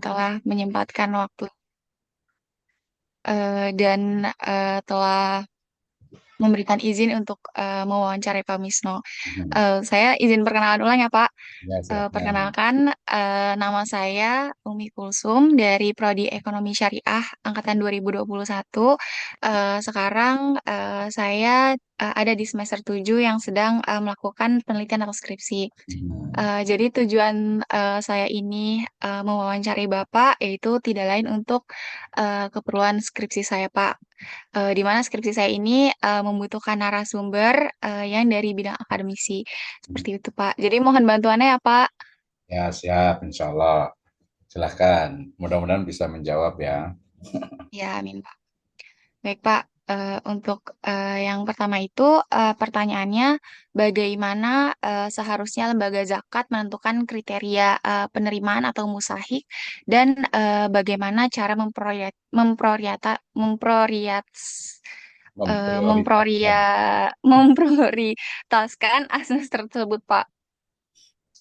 telah menyempatkan waktu dan telah memberikan izin untuk mewawancarai Pak Misno. Mhm. Saya izin perkenalan ulang ya Pak. Ya, silakan. Perkenalkan, nama saya Umi Kulsum dari Prodi Ekonomi Syariah Angkatan 2021. Sekarang saya ada di semester 7 yang sedang melakukan penelitian atau skripsi. Mhm. Jadi tujuan saya ini mewawancarai Bapak yaitu tidak lain untuk keperluan skripsi saya, Pak. Di mana skripsi saya ini membutuhkan narasumber yang dari bidang akademisi. Seperti itu, Pak. Jadi mohon bantuannya ya, Pak. Ya, siap, insya Allah. Silahkan. Mudah-mudahan bisa menjawab ya. Ya, amin, Pak. Baik, Pak. Untuk yang pertama itu pertanyaannya, bagaimana seharusnya lembaga zakat menentukan kriteria penerimaan atau musahik dan bagaimana cara Memprioritaskan. memprioritaskan asas tersebut, Pak.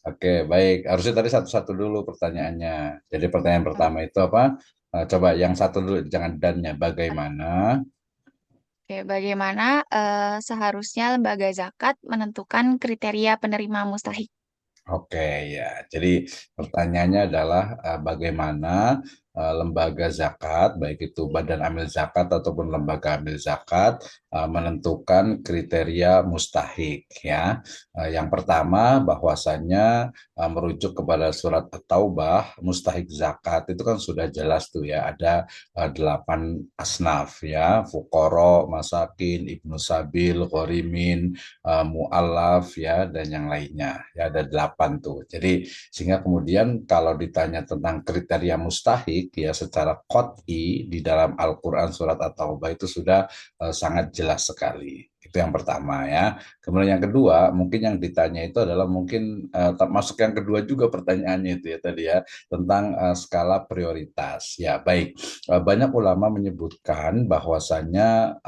Oke, baik. Harusnya tadi satu-satu dulu pertanyaannya. Jadi pertanyaan pertama itu apa? Coba yang satu dulu, jangan dannya. Bagaimana? Oke, bagaimana seharusnya lembaga zakat menentukan kriteria penerima mustahik? Oke, ya. Jadi pertanyaannya adalah bagaimana lembaga zakat, baik itu badan amil zakat ataupun lembaga amil zakat, menentukan kriteria mustahik. Ya, yang pertama bahwasannya merujuk kepada surat At-Taubah, mustahik zakat itu kan sudah jelas tuh ya, ada 8 asnaf ya, fukoro, masakin, ibnu sabil, ghorimin, mu'alaf ya dan yang lainnya ya ada 8 tuh. Jadi sehingga kemudian kalau ditanya tentang kriteria mustahik ya secara qot'i di dalam Al-Quran surat At-Taubah itu sudah sangat jelas sekali. Itu yang pertama ya. Kemudian yang kedua, mungkin yang ditanya itu adalah mungkin termasuk yang kedua juga pertanyaannya itu ya tadi ya tentang skala prioritas. Ya, baik. Banyak ulama menyebutkan bahwasannya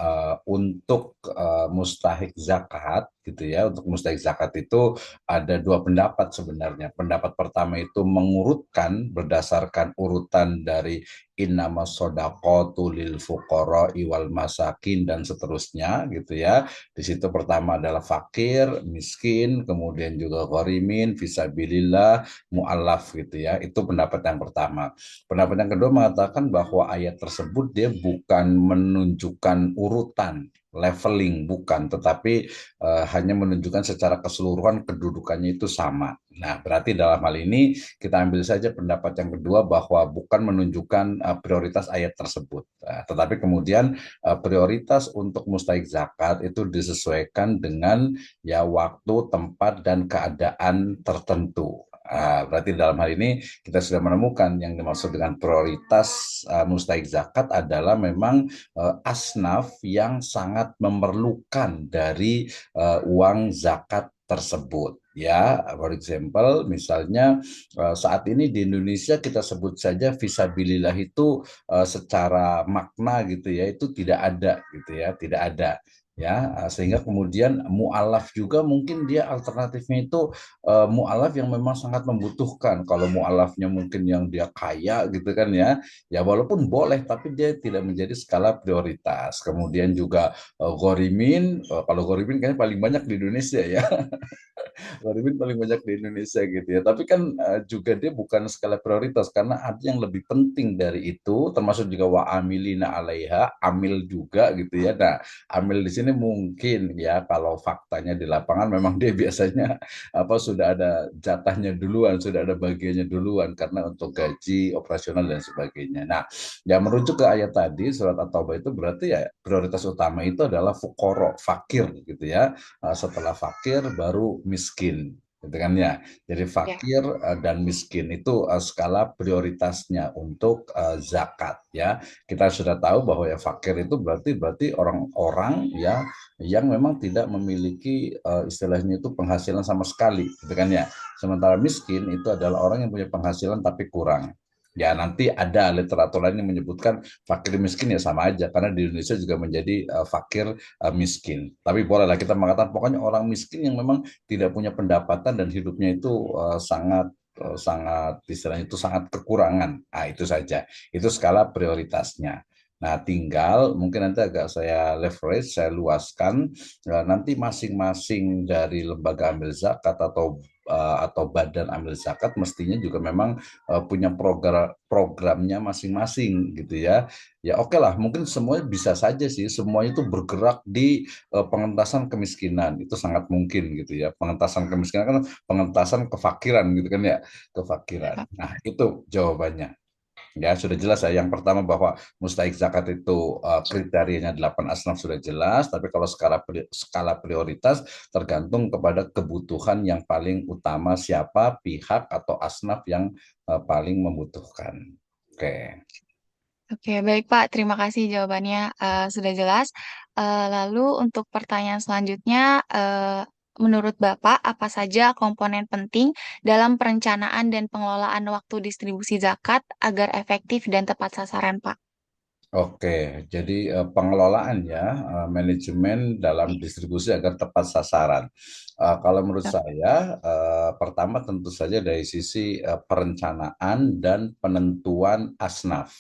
untuk mustahik zakat gitu ya, untuk mustahik zakat itu ada dua pendapat sebenarnya. Pendapat pertama itu mengurutkan berdasarkan urutan dari innama sodaqatu lil fuqara wal masakin dan seterusnya gitu ya. Di situ pertama adalah fakir, miskin, kemudian juga gharimin, fisabilillah, mu'allaf gitu ya. Itu pendapat yang pertama. Pendapat yang kedua mengatakan bahwa ayat tersebut dia bukan menunjukkan urutan, leveling bukan, tetapi hanya menunjukkan secara keseluruhan kedudukannya itu sama. Nah, berarti dalam hal ini kita ambil saja pendapat yang kedua bahwa bukan menunjukkan prioritas ayat tersebut. Tetapi kemudian prioritas untuk mustahik zakat itu disesuaikan dengan ya waktu, tempat, dan keadaan tertentu. Berarti dalam hal ini kita sudah menemukan yang dimaksud dengan prioritas mustahik zakat adalah memang asnaf yang sangat memerlukan dari uang zakat tersebut. Ya, for example, misalnya saat ini di Indonesia kita sebut saja visabilillah itu secara makna gitu ya, itu tidak ada gitu ya, tidak ada ya, sehingga kemudian mualaf juga mungkin dia alternatifnya itu mualaf yang memang sangat membutuhkan. Kalau mualafnya mungkin yang dia kaya gitu kan ya, ya walaupun boleh tapi dia tidak menjadi skala prioritas. Kemudian juga ghorimin, kalau ghorimin kayaknya paling banyak di Indonesia ya. Ghorimin paling banyak di Indonesia gitu ya. Tapi kan juga dia bukan skala prioritas karena ada yang lebih penting dari itu, termasuk juga wa amilina alaiha, amil juga gitu ya. Nah, amil di sini mungkin ya kalau faktanya di lapangan memang dia biasanya apa sudah ada jatahnya duluan, sudah ada bagiannya duluan karena untuk gaji operasional dan sebagainya. Nah, ya merujuk ke ayat tadi surat At-Taubah itu berarti ya prioritas utama itu adalah fukoro, fakir gitu ya. Setelah fakir baru miskin gitu kan ya. Jadi Ya. fakir dan miskin itu skala prioritasnya untuk zakat ya. Kita sudah tahu bahwa ya fakir itu berarti berarti orang-orang ya yang memang tidak memiliki istilahnya itu penghasilan sama sekali gitu kan ya. Sementara miskin itu adalah orang yang punya penghasilan tapi kurang. Ya nanti ada literatur lain yang menyebutkan fakir miskin ya sama aja karena di Indonesia juga menjadi fakir miskin. Tapi bolehlah kita mengatakan pokoknya orang miskin yang memang tidak punya pendapatan dan hidupnya itu sangat sangat istilahnya itu sangat kekurangan. Nah, itu saja. Itu skala prioritasnya. Nah, tinggal mungkin nanti agak saya leverage, saya luaskan nanti masing-masing dari lembaga amil zakat atau badan amil zakat mestinya juga memang punya programnya masing-masing gitu ya. Ya oke lah, mungkin semuanya bisa saja sih, semuanya itu bergerak di pengentasan kemiskinan, itu sangat mungkin gitu ya. Pengentasan kemiskinan kan pengentasan kefakiran gitu kan ya, Ya, kefakiran. Pak. Nah, itu jawabannya. Ya, sudah jelas ya. Yang pertama bahwa mustahik zakat itu kriterianya 8 asnaf sudah jelas, tapi kalau skala prioritas tergantung kepada kebutuhan yang paling utama siapa pihak atau asnaf yang paling membutuhkan. Oke. Oke, baik Pak. Terima kasih jawabannya sudah jelas. Lalu untuk pertanyaan selanjutnya, menurut Bapak apa saja komponen penting dalam perencanaan dan pengelolaan waktu distribusi zakat agar efektif dan tepat sasaran, Pak? Oke, jadi pengelolaan ya, manajemen dalam Oke. distribusi agar tepat sasaran. Kalau menurut saya, pertama tentu saja dari sisi perencanaan dan penentuan asnaf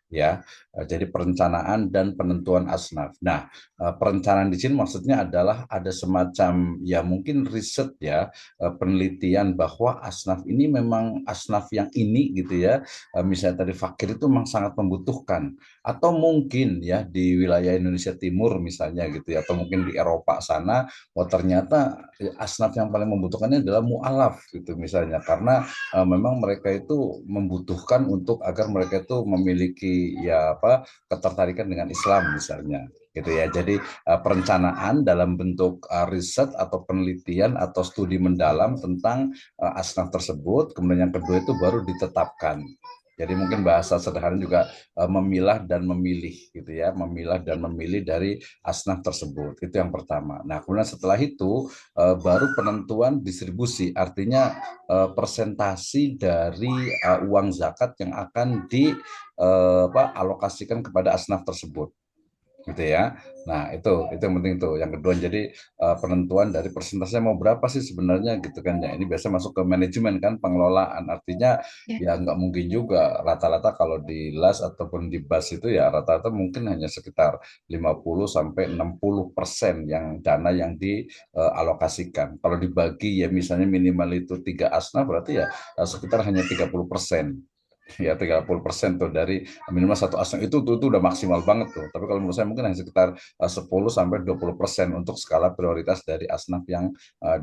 ya. Jadi perencanaan dan penentuan asnaf. Nah, perencanaan di sini maksudnya adalah ada semacam ya mungkin riset ya, penelitian bahwa asnaf ini memang asnaf yang ini gitu ya. Misalnya tadi fakir itu memang sangat membutuhkan atau mungkin ya di wilayah Indonesia Timur misalnya gitu ya atau mungkin di Eropa sana, oh ternyata asnaf yang paling membutuhkannya adalah mualaf gitu misalnya karena memang mereka itu membutuhkan untuk agar mereka itu memiliki ya apa ketertarikan dengan Islam misalnya gitu ya. Jadi perencanaan dalam bentuk riset atau penelitian atau studi mendalam tentang asnaf tersebut, kemudian yang kedua itu baru ditetapkan. Jadi mungkin bahasa sederhana juga memilah dan memilih gitu ya, memilah dan memilih dari asnaf tersebut. Itu yang pertama. Nah, kemudian setelah itu baru penentuan distribusi, artinya presentasi dari uang zakat yang akan dialokasikan kepada asnaf tersebut gitu ya. Nah, itu yang penting tuh. Yang kedua jadi penentuan dari persentasenya mau berapa sih sebenarnya gitu kan ya. Ini biasa masuk ke manajemen kan pengelolaan. Artinya Ya. ya nggak mungkin juga rata-rata kalau di LAS ataupun di BAS itu ya rata-rata mungkin hanya sekitar 50 sampai 60% yang dana yang dialokasikan. Kalau dibagi ya misalnya minimal itu 3 asnaf berarti ya sekitar hanya 30%. Ya 30% tuh dari minimal satu asing itu udah maksimal banget tuh. Tapi kalau menurut saya mungkin hanya sekitar 10 sampai 20% untuk skala prioritas dari asnaf yang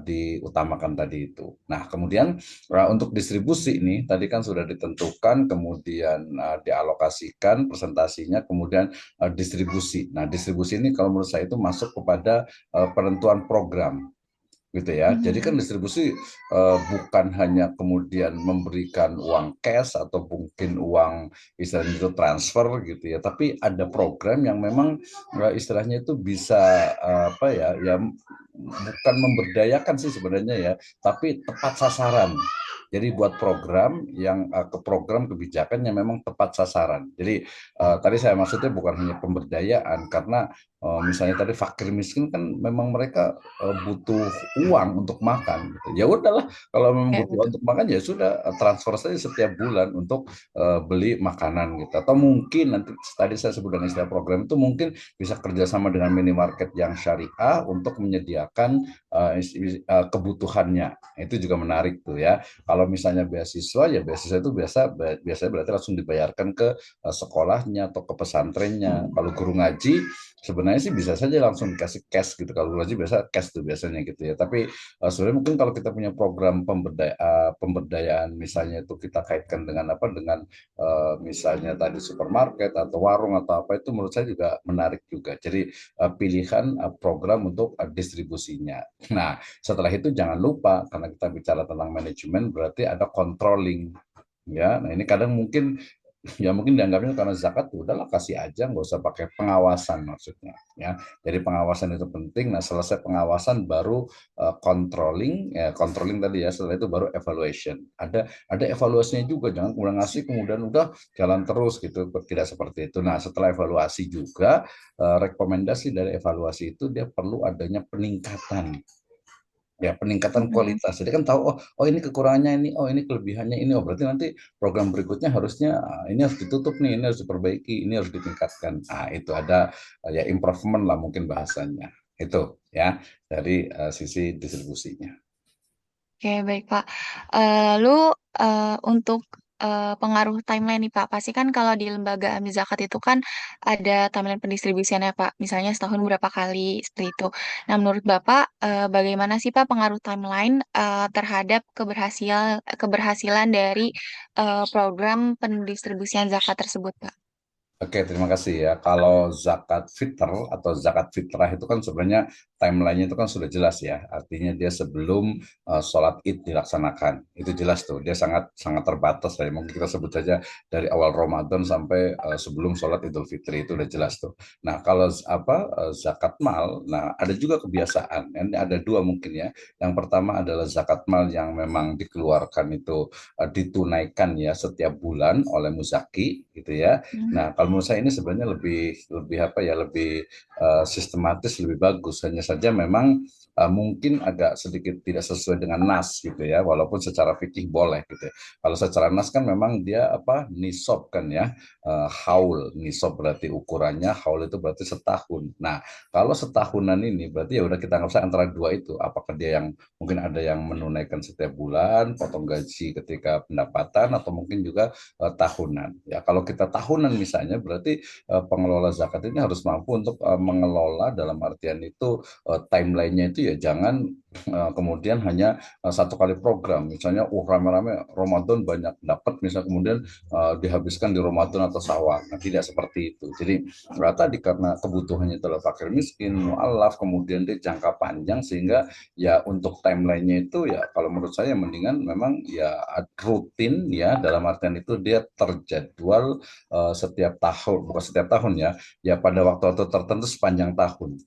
diutamakan tadi itu. Nah, kemudian untuk distribusi ini tadi kan sudah ditentukan, kemudian dialokasikan presentasinya, kemudian distribusi. Nah, distribusi ini kalau menurut saya itu masuk kepada penentuan program gitu ya. Jadi kan Mhm. distribusi bukan hanya kemudian memberikan uang cash atau mungkin uang istilahnya itu transfer gitu ya, tapi ada program yang memang istilahnya itu bisa apa ya, ya bukan memberdayakan sih sebenarnya ya, tapi tepat sasaran. Jadi buat program yang ke program kebijakan yang memang tepat sasaran. Jadi tadi saya maksudnya bukan hanya pemberdayaan karena misalnya tadi fakir miskin kan memang mereka butuh uang untuk makan. Ya udahlah, kalau memang Ya, butuh uang betul. untuk makan ya sudah transfer saja setiap bulan untuk beli makanan gitu. Atau mungkin nanti tadi saya sebut dengan istilah program itu mungkin bisa kerjasama dengan minimarket yang syariah untuk menyediakan kebutuhannya. Itu juga menarik tuh ya. Kalau misalnya beasiswa ya beasiswa itu biasanya berarti langsung dibayarkan ke sekolahnya atau ke pesantrennya. Kalau guru ngaji sebenarnya sih bisa saja langsung dikasih cash gitu. Kalau guru ngaji biasa cash tuh biasanya gitu ya. Tapi sebenarnya mungkin kalau kita punya program pemberdayaan misalnya itu kita kaitkan dengan apa dengan misalnya tadi supermarket atau warung atau apa itu menurut saya juga menarik juga. Jadi pilihan program untuk distribusinya. Nah, setelah itu jangan lupa karena kita bicara tentang manajemen berarti ada controlling ya. Nah, ini kadang mungkin ya mungkin dianggapnya karena zakat udahlah kasih aja nggak usah pakai pengawasan maksudnya ya. Jadi pengawasan itu penting. Nah, selesai pengawasan baru controlling ya, controlling tadi ya, setelah itu baru evaluation. Ada evaluasinya juga, jangan kemudian ngasih kemudian udah jalan terus gitu, tidak seperti itu. Nah, setelah evaluasi juga rekomendasi dari evaluasi itu dia perlu adanya peningkatan ya peningkatan Mhm. kualitas. Jadi kan tahu oh ini kekurangannya ini, oh ini kelebihannya ini, oh berarti nanti program berikutnya harusnya ini harus ditutup nih, ini harus diperbaiki, ini harus ditingkatkan. Nah, itu ada ya improvement lah mungkin bahasanya. Itu ya dari sisi distribusinya. Oke, baik Pak. Lalu untuk pengaruh timeline nih Pak, pasti kan kalau di lembaga amil zakat itu kan ada timeline pendistribusiannya Pak, misalnya setahun berapa kali seperti itu. Nah, menurut Bapak, bagaimana sih Pak pengaruh timeline terhadap keberhasilan dari program pendistribusian zakat tersebut Pak? Oke, terima kasih ya. Kalau zakat fitr atau zakat fitrah itu kan sebenarnya timelinenya itu kan sudah jelas ya. Artinya dia sebelum sholat Id dilaksanakan. Itu jelas tuh. Dia sangat sangat terbatas ya. Mungkin kita sebut saja dari awal Ramadan sampai sebelum sholat Idul Fitri itu udah jelas tuh. Nah, kalau zakat mal, nah ada juga kebiasaan. Ini ada dua mungkin ya. Yang pertama adalah zakat mal yang memang dikeluarkan itu ditunaikan ya setiap bulan oleh muzaki gitu ya. Hmm. Nah, kalau menurut saya ini sebenarnya lebih lebih apa ya, lebih sistematis, lebih bagus. Hanya saja memang mungkin agak sedikit tidak sesuai dengan nas gitu ya, walaupun secara fikih boleh gitu ya. Kalau secara nas kan memang dia apa nisab kan ya, haul nisab berarti ukurannya, haul itu berarti setahun. Nah, kalau setahunan ini berarti ya udah kita nggak usah antara dua itu. Apakah dia yang mungkin ada yang menunaikan setiap bulan, potong gaji ketika pendapatan, atau mungkin juga tahunan. Ya, kalau kita tahunan misalnya berarti pengelola zakat ini harus mampu untuk mengelola dalam artian itu timelinenya itu ya jangan kemudian hanya satu kali program. Misalnya, rame-rame Ramadan banyak dapat, misalnya kemudian dihabiskan di Ramadan atau Syawal. Nah, tidak seperti itu. Jadi tadi karena kebutuhannya adalah fakir miskin, mualaf, kemudian dia jangka panjang sehingga ya untuk timelinenya itu ya kalau menurut saya mendingan memang ya rutin ya dalam artian itu dia terjadwal setiap tahun, bukan setiap tahun ya, ya pada waktu-waktu tertentu sepanjang tahun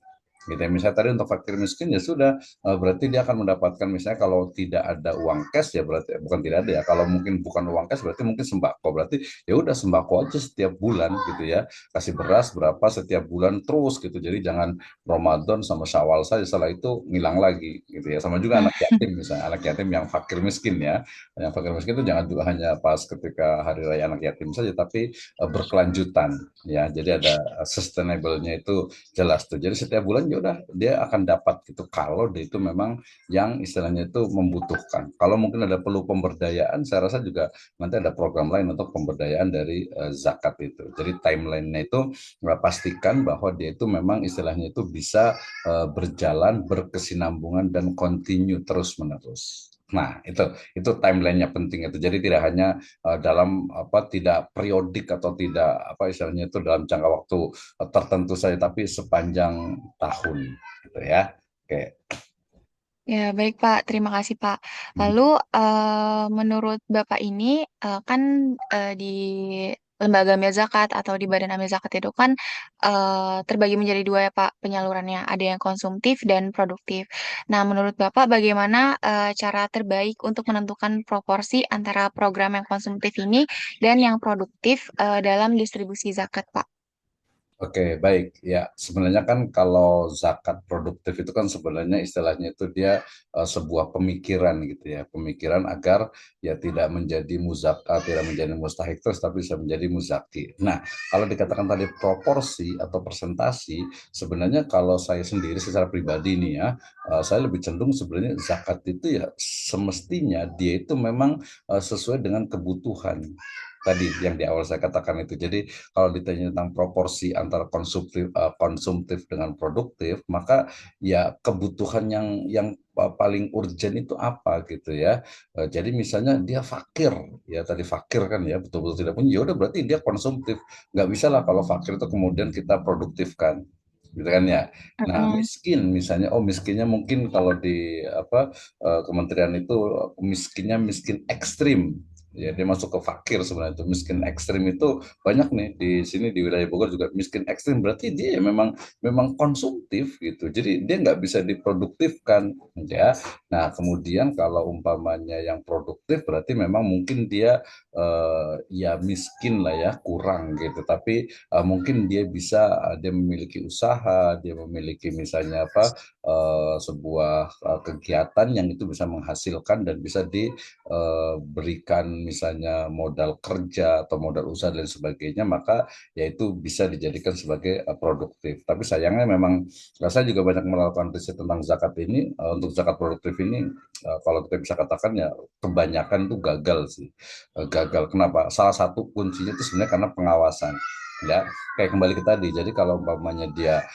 gitu ya. Misalnya tadi untuk fakir miskin ya sudah, berarti dia akan mendapatkan misalnya kalau tidak ada uang cash ya berarti bukan tidak ada ya, kalau mungkin bukan uang cash berarti mungkin sembako, berarti ya udah sembako aja setiap bulan gitu ya, kasih beras berapa setiap bulan terus gitu. Jadi jangan Ramadan sama Syawal saja, setelah itu ngilang lagi gitu ya. Sama juga anak yatim, misalnya anak yatim yang fakir miskin ya, yang fakir miskin itu jangan juga hanya pas ketika hari raya anak yatim saja, tapi berkelanjutan ya. Jadi ada sustainable-nya itu jelas tuh. Jadi setiap bulan ya udah dia akan dapat gitu kalau dia itu memang yang istilahnya itu membutuhkan. Kalau mungkin ada perlu pemberdayaan, saya rasa juga nanti ada program lain untuk pemberdayaan dari zakat itu. Jadi timeline-nya itu pastikan bahwa dia itu memang istilahnya itu bisa berjalan berkesinambungan dan continue terus menerus. Nah, itu timelinenya penting itu. Jadi tidak hanya dalam apa tidak periodik atau tidak apa istilahnya itu dalam jangka waktu tertentu saja, tapi sepanjang tahun gitu ya. Oke. Ya, baik Pak. Terima kasih Pak. Lalu, menurut Bapak ini, kan di lembaga amil zakat atau di badan amil zakat itu kan terbagi menjadi dua ya Pak penyalurannya. Ada yang konsumtif dan produktif. Nah, menurut Bapak bagaimana cara terbaik untuk menentukan proporsi antara program yang konsumtif ini dan yang produktif dalam distribusi zakat Pak? Oke, baik. Ya, sebenarnya kan kalau zakat produktif itu kan sebenarnya istilahnya itu dia sebuah pemikiran gitu ya. Pemikiran agar ya tidak menjadi tidak menjadi mustahik terus, tapi bisa menjadi muzaki. Nah, kalau dikatakan tadi proporsi atau presentasi, sebenarnya kalau saya sendiri secara pribadi nih ya, saya lebih cenderung sebenarnya zakat itu ya semestinya dia itu memang sesuai dengan kebutuhan tadi yang di awal saya katakan itu. Jadi kalau ditanya tentang proporsi antara konsumtif dengan produktif, maka ya kebutuhan yang paling urgent itu apa gitu ya. Jadi misalnya dia fakir, ya tadi fakir kan ya betul-betul tidak punya, ya udah berarti dia konsumtif. Nggak bisa lah kalau fakir itu kemudian kita produktifkan gitu kan ya. Nah, Mm-mm. miskin misalnya, oh miskinnya mungkin kalau di apa kementerian itu miskinnya miskin ekstrim. Ya, dia masuk ke fakir sebenarnya itu miskin ekstrim itu banyak nih di sini di wilayah Bogor juga miskin ekstrim berarti dia ya memang memang konsumtif gitu. Jadi dia nggak bisa diproduktifkan ya. Nah, kemudian kalau umpamanya yang produktif berarti memang mungkin dia ya miskin lah ya, kurang gitu. Tapi mungkin dia bisa dia memiliki usaha, dia memiliki misalnya apa sebuah kegiatan yang itu bisa menghasilkan dan bisa diberikan misalnya modal kerja atau modal usaha dan sebagainya, maka ya itu bisa dijadikan sebagai produktif. Tapi sayangnya memang saya juga banyak melakukan riset tentang zakat ini. Untuk zakat produktif ini kalau kita bisa katakan ya kebanyakan itu gagal sih. Gagal. Kenapa? Salah satu kuncinya itu sebenarnya karena pengawasan. Ya, kayak kembali ke tadi. Jadi kalau umpamanya dia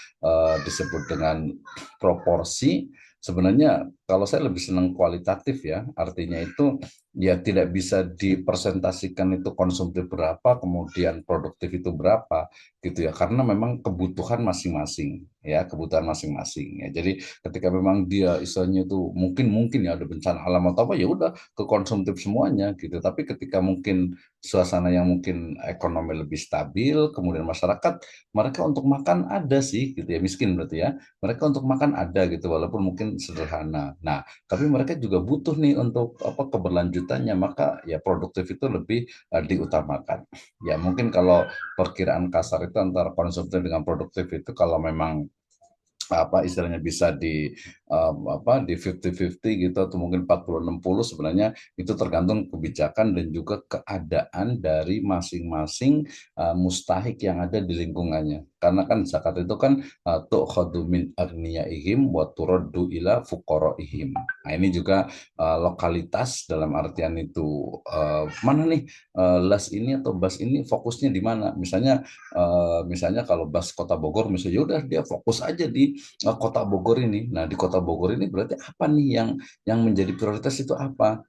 disebut dengan proporsi, sebenarnya kalau saya lebih senang kualitatif ya, artinya itu ya tidak bisa dipresentasikan itu konsumtif berapa, kemudian produktif itu berapa, gitu ya, karena memang kebutuhan masing-masing, ya kebutuhan masing-masing. Ya, jadi ketika memang dia istilahnya itu mungkin mungkin ya ada bencana alam atau apa ya udah ke konsumtif semuanya gitu. Tapi ketika mungkin suasana yang mungkin ekonomi lebih stabil, kemudian masyarakat mereka untuk makan ada sih gitu ya miskin berarti ya mereka untuk makan ada gitu walaupun mungkin sederhana. Nah, tapi mereka juga butuh nih untuk apa keberlanjutannya, maka ya produktif itu lebih diutamakan. Ya mungkin kalau perkiraan kasar itu antara konsumtif dengan produktif itu kalau memang apa istilahnya bisa di apa di 50-50 gitu atau mungkin 40-60 sebenarnya itu tergantung kebijakan dan juga keadaan dari masing-masing mustahik yang ada di lingkungannya. Karena kan zakat itu kan tu'khadhu min aghniyaihim wa turaddu ila fuqaraihim. Nah, ini juga lokalitas dalam artian itu mana nih las ini atau bas ini fokusnya di mana? Misalnya kalau bas Kota Bogor misalnya ya udah dia fokus aja di Kota Bogor ini. Nah, di Kota Bogor ini berarti apa nih yang menjadi prioritas itu apa?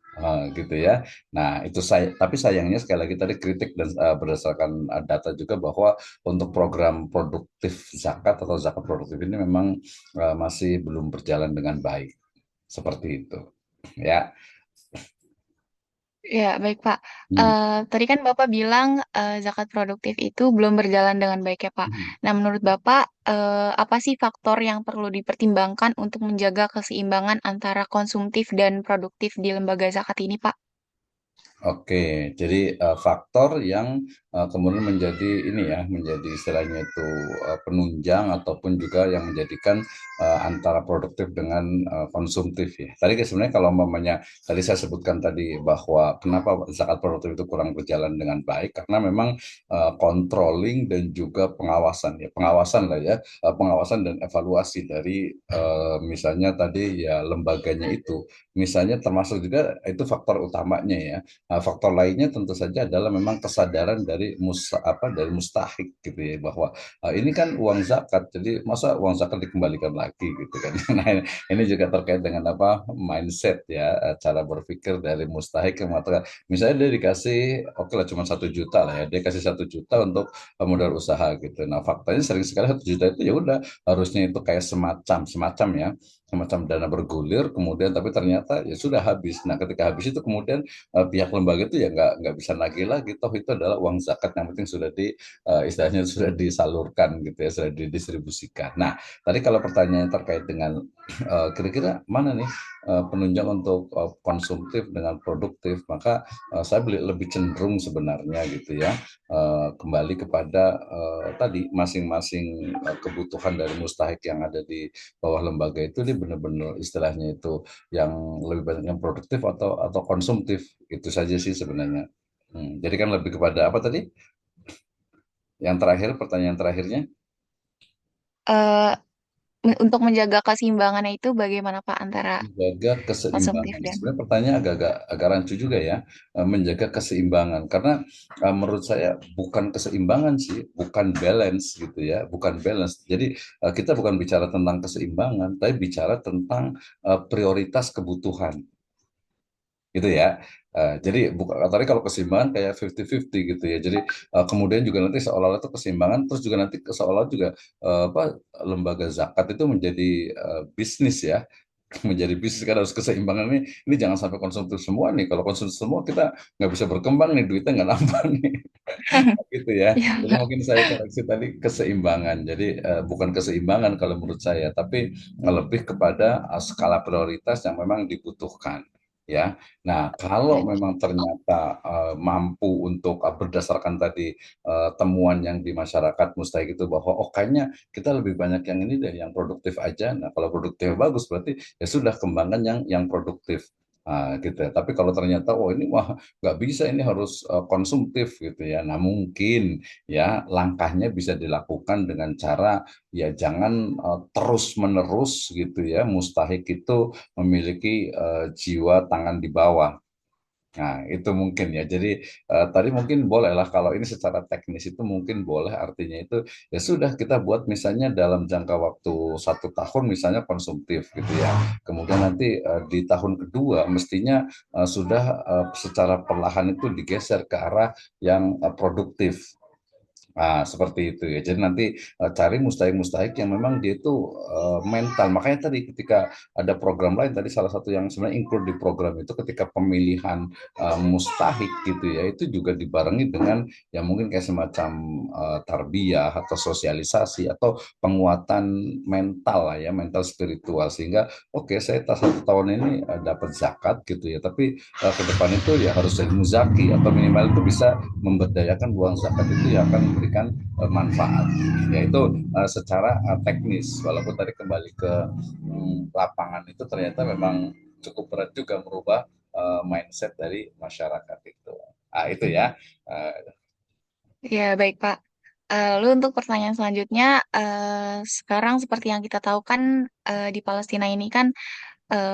Gitu ya. Nah, itu saya tapi sayangnya sekali lagi tadi kritik dan berdasarkan data juga bahwa untuk program produktif zakat atau zakat produktif ini memang masih belum berjalan dengan baik. Seperti itu. Ya. Ya, baik Pak. Hmm. Tadi kan Bapak bilang zakat produktif itu belum berjalan dengan baik ya Pak. Nah, menurut Bapak, apa sih faktor yang perlu dipertimbangkan untuk menjaga keseimbangan antara konsumtif dan produktif di lembaga zakat ini Pak? Oke, jadi faktor yang kemudian menjadi ini ya, menjadi istilahnya itu penunjang ataupun juga yang menjadikan antara produktif dengan konsumtif ya. Tadi sebenarnya kalau umpamanya tadi saya sebutkan tadi bahwa kenapa zakat produktif itu kurang berjalan dengan baik karena memang controlling dan juga pengawasan ya, pengawasan lah ya, pengawasan dan evaluasi dari misalnya tadi ya lembaganya itu, misalnya termasuk juga itu faktor utamanya ya. Faktor lainnya tentu saja adalah memang kesadaran dari apa dari mustahik gitu ya bahwa ini kan uang zakat, jadi masa uang zakat dikembalikan lagi gitu kan. Nah, ini juga terkait dengan apa mindset ya, cara berpikir dari mustahik yang mengatakan misalnya dia dikasih oke lah cuma 1 juta lah ya, dia kasih 1 juta untuk modal usaha gitu. Nah, faktanya sering sekali 1 juta itu ya udah harusnya itu kayak semacam semacam ya semacam dana bergulir kemudian tapi ternyata ya sudah habis. Nah, ketika habis itu kemudian pihak lembaga itu ya nggak bisa nagih lagi toh itu adalah uang zakat yang penting sudah di istilahnya sudah disalurkan gitu ya sudah didistribusikan. Nah, tadi kalau pertanyaan terkait dengan kira-kira mana nih penunjang untuk konsumtif dengan produktif maka saya lebih cenderung sebenarnya gitu ya kembali kepada tadi masing-masing kebutuhan dari mustahik yang ada di bawah lembaga itu dia benar-benar istilahnya itu yang lebih banyak yang produktif atau konsumtif itu saja sih sebenarnya. Jadi kan lebih kepada apa tadi? Yang terakhir pertanyaan terakhirnya Eh, untuk menjaga keseimbangannya itu bagaimana Pak antara menjaga konsumtif keseimbangan. dan Sebenarnya pertanyaan agak rancu juga ya menjaga keseimbangan karena menurut saya bukan keseimbangan sih, bukan balance gitu ya, bukan balance. Jadi kita bukan bicara tentang keseimbangan, tapi bicara tentang prioritas kebutuhan. Gitu ya. Jadi tadi kalau keseimbangan kayak 50-50 gitu ya. Jadi kemudian juga nanti seolah-olah itu keseimbangan terus juga nanti seolah-olah juga apa lembaga zakat itu menjadi bisnis ya. menjadi bisnis kan harus keseimbangan ini jangan sampai konsumtif semua nih. Kalau konsumtif semua kita nggak bisa berkembang nih, duitnya nggak nambah nih. Gitu ya. Iya, Jadi Pak. mungkin saya koreksi tadi keseimbangan. Jadi bukan keseimbangan kalau menurut saya, tapi lebih kepada skala prioritas yang memang dibutuhkan. Ya, nah kalau Baik. memang ternyata mampu untuk berdasarkan tadi temuan yang di masyarakat mustahik itu bahwa oh kayaknya kita lebih banyak yang ini deh, yang produktif aja. Nah kalau produktif bagus berarti ya sudah kembangkan yang produktif. Gitu ya. Tapi kalau ternyata oh ini wah nggak bisa ini harus konsumtif gitu ya. Nah mungkin ya langkahnya bisa dilakukan dengan cara ya jangan terus menerus gitu ya mustahik itu memiliki jiwa tangan di bawah. Nah, itu mungkin ya. Jadi tadi mungkin boleh lah kalau ini secara teknis itu mungkin boleh artinya itu ya sudah kita buat misalnya dalam jangka waktu 1 tahun misalnya konsumtif gitu ya. Kemudian nanti di tahun kedua mestinya sudah secara perlahan itu digeser ke arah yang produktif. Seperti itu ya. Jadi nanti cari mustahik-mustahik yang memang dia itu mental. Makanya tadi ketika ada program lain, tadi salah satu yang sebenarnya include di program itu ketika pemilihan mustahik gitu ya, itu juga dibarengi dengan ya mungkin kayak semacam tarbiyah atau sosialisasi atau penguatan mental lah ya, mental spiritual. Sehingga oke, saya 1 tahun ini dapat zakat gitu ya, tapi ke depan itu ya harus jadi muzaki atau minimal itu bisa memberdayakan uang zakat itu yang akan memberikan manfaat, yaitu secara teknis. Walaupun tadi kembali ke lapangan itu ternyata memang cukup berat juga merubah mindset dari masyarakat itu. Itu ya. Uh, Ya, baik, Pak. Lalu untuk pertanyaan selanjutnya, sekarang seperti yang kita tahu kan di Palestina ini kan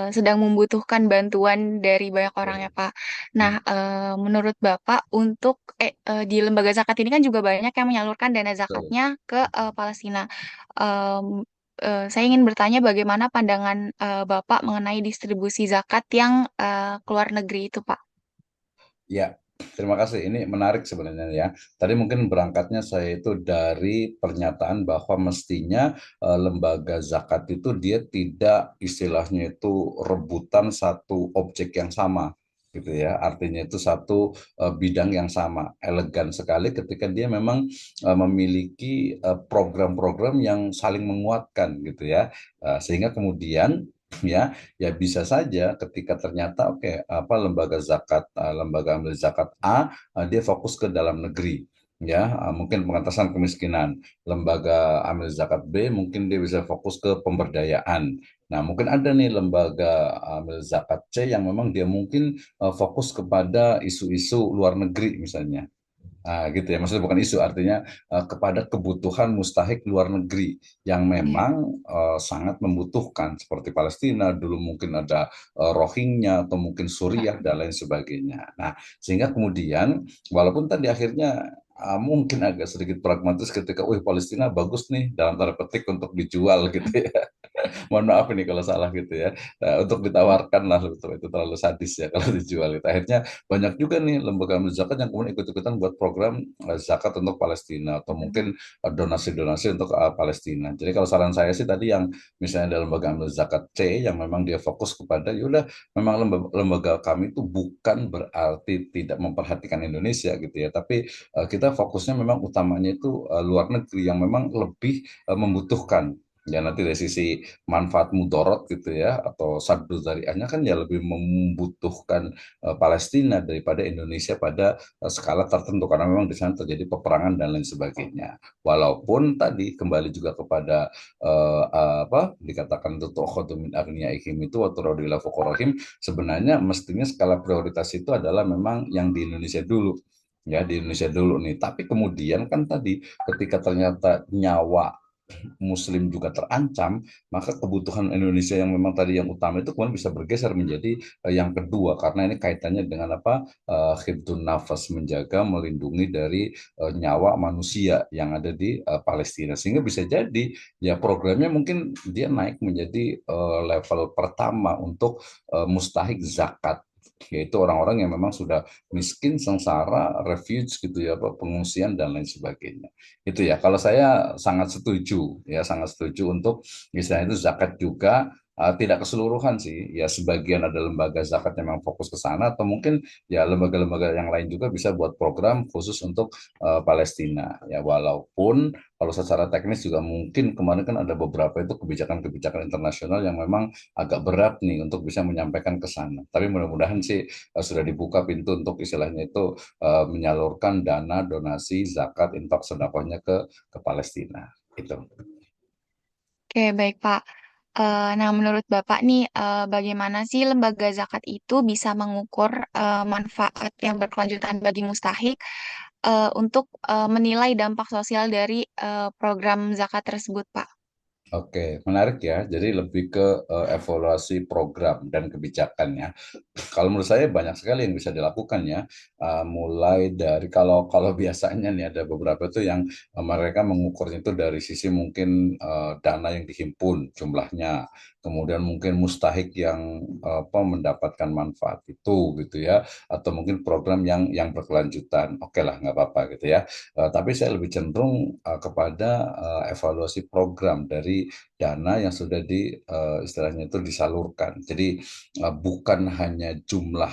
sedang membutuhkan bantuan dari banyak orang ya, Pak. Nah, menurut Bapak untuk di lembaga zakat ini kan juga banyak yang menyalurkan dana zakatnya ke Palestina. Em, saya ingin bertanya bagaimana pandangan Bapak mengenai distribusi zakat yang ke luar negeri itu, Pak? Ya, terima kasih. Ini menarik sebenarnya ya. Tadi mungkin berangkatnya saya itu dari pernyataan bahwa mestinya lembaga zakat itu dia tidak istilahnya itu rebutan satu objek yang sama gitu ya. Artinya itu satu bidang yang sama. Elegan sekali ketika dia memang memiliki program-program yang saling menguatkan gitu ya. Sehingga kemudian ya ya bisa saja ketika ternyata oke apa lembaga amil zakat A dia fokus ke dalam negeri ya mungkin pengentasan kemiskinan, lembaga amil zakat B mungkin dia bisa fokus ke pemberdayaan. Nah mungkin ada nih lembaga amil zakat C yang memang dia mungkin fokus kepada isu-isu luar negeri misalnya. Gitu ya, maksudnya bukan isu, artinya kepada kebutuhan mustahik luar negeri yang Iya. memang sangat membutuhkan, seperti Palestina, dulu mungkin ada Rohingya, atau mungkin Suriah, dan lain sebagainya. Nah, sehingga kemudian, walaupun tadi akhirnya mungkin agak sedikit pragmatis ketika, wih Palestina bagus nih, dalam tanda petik untuk dijual gitu ya. Mohon maaf ini kalau salah gitu ya. Untuk ditawarkan lah itu terlalu sadis ya kalau dijual itu. Akhirnya banyak juga nih lembaga zakat yang kemudian ikut-ikutan buat program zakat untuk Palestina atau mungkin donasi-donasi untuk Palestina. Jadi kalau saran saya sih tadi yang misalnya dalam lembaga amil zakat C yang memang dia fokus kepada yaudah memang lembaga kami itu bukan berarti tidak memperhatikan Indonesia gitu ya, tapi kita fokusnya memang utamanya itu luar negeri yang memang lebih membutuhkan. Ya nanti dari sisi manfaat mudorot gitu ya atau saddu zariahnya kan ya lebih membutuhkan Palestina daripada Indonesia pada skala tertentu karena memang di sana terjadi peperangan dan lain sebagainya. Walaupun tadi kembali juga kepada apa dikatakan itu tu'khadhu min aghniyaihim itu wa turaddu ila fuqarahim, sebenarnya mestinya skala prioritas itu adalah memang yang di Indonesia dulu. Ya di Indonesia dulu nih, tapi kemudian kan tadi ketika ternyata nyawa Muslim juga terancam, maka kebutuhan Indonesia yang memang tadi yang utama itu kemudian bisa bergeser menjadi yang kedua karena ini kaitannya dengan apa khifdun nafas, menjaga melindungi dari nyawa manusia yang ada di Palestina, sehingga bisa jadi ya programnya mungkin dia naik menjadi level pertama untuk mustahik zakat, yaitu orang-orang yang memang sudah miskin, sengsara, refuge gitu ya, pengungsian dan lain sebagainya. Itu ya, kalau saya sangat setuju ya, sangat setuju untuk misalnya itu zakat juga Tidak keseluruhan sih, ya sebagian ada lembaga zakat yang memang fokus ke sana, atau mungkin ya lembaga-lembaga yang lain juga bisa buat program khusus untuk Palestina. Ya walaupun kalau secara teknis juga mungkin kemarin kan ada beberapa itu kebijakan-kebijakan internasional yang memang agak berat nih untuk bisa menyampaikan ke sana. Tapi mudah-mudahan sih sudah dibuka pintu untuk istilahnya itu menyalurkan dana donasi zakat infak sedekahnya ke Palestina. Itu. Oke, baik Pak. Nah, menurut Bapak nih, bagaimana sih lembaga zakat itu bisa mengukur manfaat yang berkelanjutan bagi mustahik untuk menilai dampak sosial dari program zakat tersebut, Pak? Oke, menarik ya. Jadi lebih ke evaluasi program dan kebijakannya. Kalau menurut saya banyak sekali yang bisa dilakukan ya. Mulai dari kalau biasanya nih ada beberapa itu yang mereka mengukurnya itu dari sisi mungkin dana yang dihimpun jumlahnya, kemudian mungkin mustahik yang mendapatkan manfaat itu gitu ya, atau mungkin program yang berkelanjutan. Oke lah, nggak apa-apa gitu ya. Tapi saya lebih cenderung kepada evaluasi program dari dana yang sudah istilahnya itu disalurkan. Jadi bukan hanya jumlah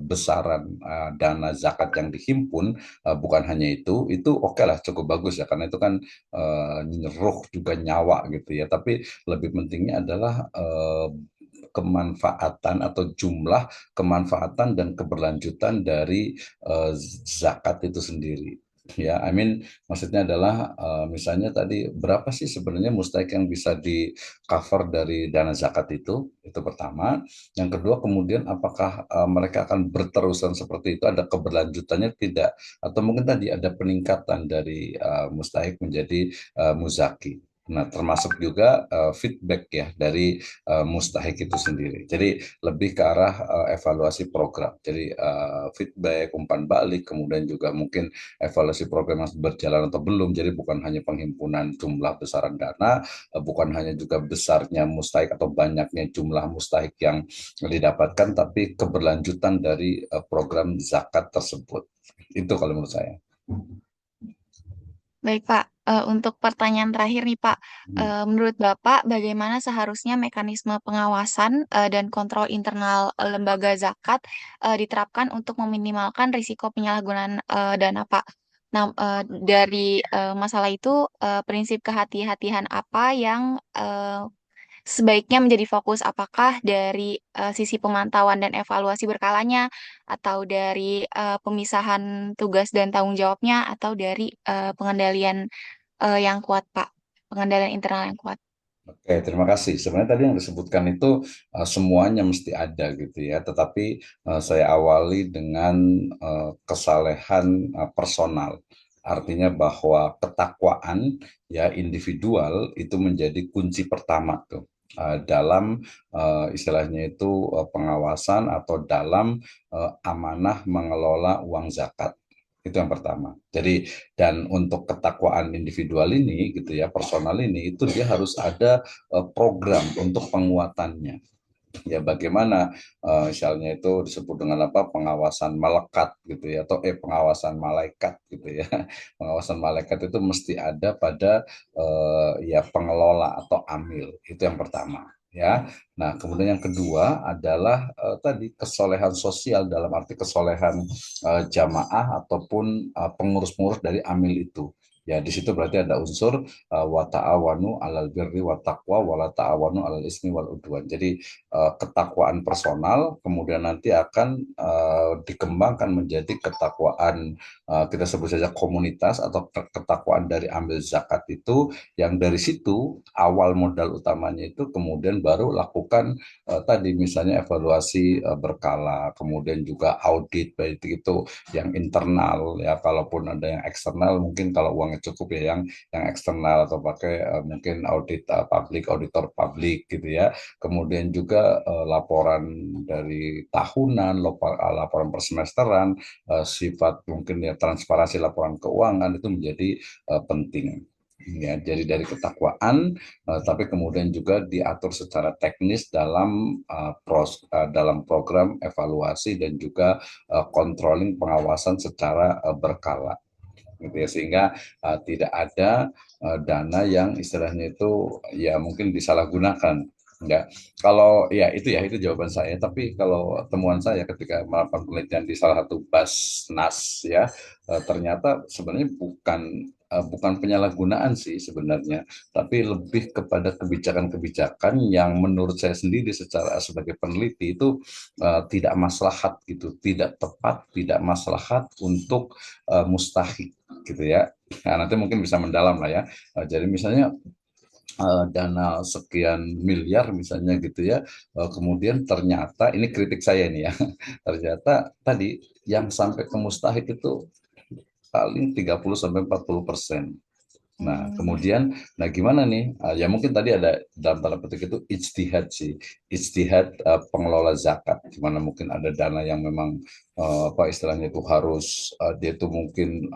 besaran dana zakat yang dihimpun, bukan hanya itu oke lah cukup bagus ya, karena itu kan nyeruh juga nyawa gitu ya. Tapi lebih pentingnya adalah kemanfaatan atau jumlah kemanfaatan dan keberlanjutan dari zakat itu sendiri. Ya, maksudnya adalah misalnya tadi berapa sih sebenarnya mustahik yang bisa di cover dari dana zakat itu pertama. Yang kedua kemudian apakah mereka akan berterusan seperti itu, ada keberlanjutannya tidak, atau mungkin tadi ada peningkatan dari mustahik menjadi muzaki. Nah, termasuk juga feedback ya dari mustahik itu sendiri. Jadi lebih ke arah evaluasi program. Jadi feedback, umpan balik, kemudian juga mungkin evaluasi program yang berjalan atau belum. Jadi bukan hanya penghimpunan jumlah besaran dana, bukan hanya juga besarnya mustahik atau banyaknya jumlah mustahik yang didapatkan, tapi keberlanjutan dari program zakat tersebut. Itu kalau menurut saya. Baik, Pak. Untuk pertanyaan terakhir nih, Pak. Hmm. Menurut Bapak, bagaimana seharusnya mekanisme pengawasan dan kontrol internal lembaga zakat diterapkan untuk meminimalkan risiko penyalahgunaan dana, Pak? Nah, dari masalah itu, prinsip kehati-hatian apa yang sebaiknya menjadi fokus, apakah dari sisi pemantauan dan evaluasi berkalanya, atau dari pemisahan tugas dan tanggung jawabnya, atau dari pengendalian yang kuat, Pak, pengendalian internal yang kuat. Oke, terima kasih. Sebenarnya tadi yang disebutkan itu semuanya mesti ada gitu ya. Tetapi saya awali dengan kesalehan personal. Artinya bahwa ketakwaan ya individual itu menjadi kunci pertama tuh dalam istilahnya itu pengawasan atau dalam amanah mengelola uang zakat. Itu yang pertama. Jadi dan untuk ketakwaan individual ini gitu ya, personal ini itu dia harus ada program untuk penguatannya. Ya bagaimana misalnya itu disebut dengan apa, pengawasan melekat gitu ya, atau pengawasan malaikat gitu ya. Pengawasan malaikat itu mesti ada pada ya pengelola atau amil. Itu yang pertama ya. Nah, kemudian yang kedua adalah tadi kesolehan sosial, dalam arti kesolehan jamaah ataupun pengurus-pengurus dari amil itu. Ya, di situ berarti ada unsur wa ta'awanu 'alal birri wa taqwa wa la ta'awanu 'alal ismi wal udwan. Jadi ketakwaan personal kemudian nanti akan dikembangkan menjadi ketakwaan kita sebut saja komunitas, atau ketakwaan dari ambil zakat itu, yang dari situ awal modal utamanya itu kemudian baru lakukan tadi misalnya evaluasi berkala, kemudian juga audit baik itu yang internal ya, kalaupun ada yang eksternal mungkin kalau uangnya cukup ya yang eksternal, atau pakai mungkin audit publik, auditor publik gitu ya. Kemudian juga laporan dari tahunan, laporan persemesteran, sifat mungkin ya transparansi laporan keuangan itu menjadi penting. Ya, jadi dari ketakwaan, tapi kemudian juga diatur secara teknis dalam program evaluasi dan juga controlling, pengawasan secara berkala, gitu ya, sehingga tidak ada dana yang istilahnya itu ya mungkin disalahgunakan Enggak. Kalau ya itu jawaban saya. Tapi kalau temuan saya ketika melakukan penelitian di salah satu Basnas ya, ternyata sebenarnya bukan penyalahgunaan sih sebenarnya, tapi lebih kepada kebijakan-kebijakan yang menurut saya sendiri secara sebagai peneliti itu tidak maslahat gitu, tidak tepat, tidak maslahat untuk mustahik gitu ya. Nah, nanti mungkin bisa mendalam lah ya. Jadi misalnya dana sekian miliar misalnya gitu ya. Kemudian ternyata ini kritik saya ini ya. Ternyata tadi yang sampai ke mustahik itu paling 30 sampai 40%. Nah, Hmm, kemudian, nah gimana nih? Ya mungkin tadi ada dalam tanda petik itu ijtihad sih, ijtihad pengelola zakat, di mana mungkin ada dana yang memang apa istilahnya itu harus dia itu mungkin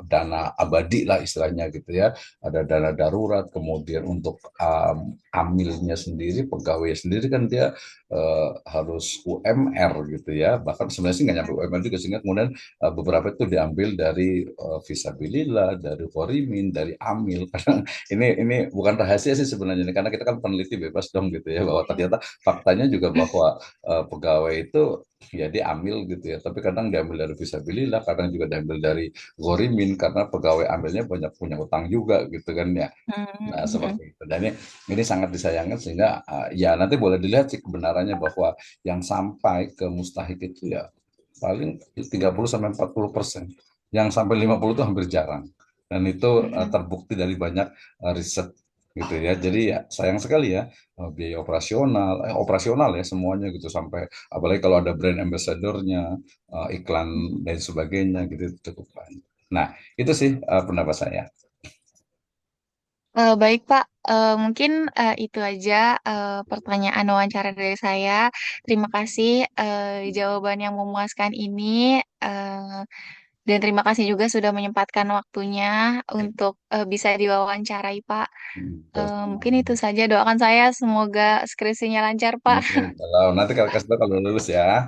dana abadi lah istilahnya gitu ya. Ada dana darurat, kemudian untuk amilnya sendiri, pegawai sendiri kan dia harus UMR gitu ya. Bahkan sebenarnya sih nggak nyampe UMR juga sehingga kemudian beberapa itu diambil dari visabilillah, dari Korimin, dari Amil. Karena ini bukan rahasia sih sebenarnya, karena kita kan peneliti bebas dong gitu ya, bahwa ternyata faktanya juga bahwa pegawai itu ya diambil gitu ya, tapi kadang diambil dari visabilillah, kadang juga diambil dari Gorimin karena pegawai ambilnya banyak punya utang juga gitu kan ya. Nah, hmm, seperti itu. Dan ini sangat disayangkan sehingga ya nanti boleh dilihat sih kebenarannya bahwa yang sampai ke mustahik itu ya paling 30 sampai 40%. Yang sampai 50 itu hampir jarang. Dan itu hmm. terbukti dari banyak riset gitu ya. Jadi ya sayang sekali ya biaya operasional ya semuanya gitu sampai apalagi kalau ada brand ambassador-nya, iklan dan sebagainya gitu cukup banyak. Nah, itu sih pendapat saya. Baik Pak, mungkin itu aja pertanyaan wawancara dari saya. Terima kasih jawaban yang memuaskan ini, eh, dan terima kasih juga sudah menyempatkan waktunya untuk bisa diwawancarai Pak. Mungkin itu saja. Doakan saya semoga skripsinya lancar Pak. Kalau nanti kalau kasih tahu kalau lulus ya.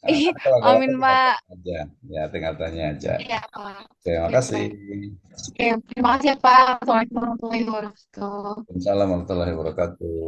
Nah, nanti kalau ada waktu Amin tinggal Pak. tanya aja. Ya, tinggal tanya aja. Iya Pak. Terima Iya kasih. Pak. Oke, terima kasih ya Pak. Assalamualaikum warahmatullahi wabarakatuh. Assalamualaikum warahmatullahi wabarakatuh.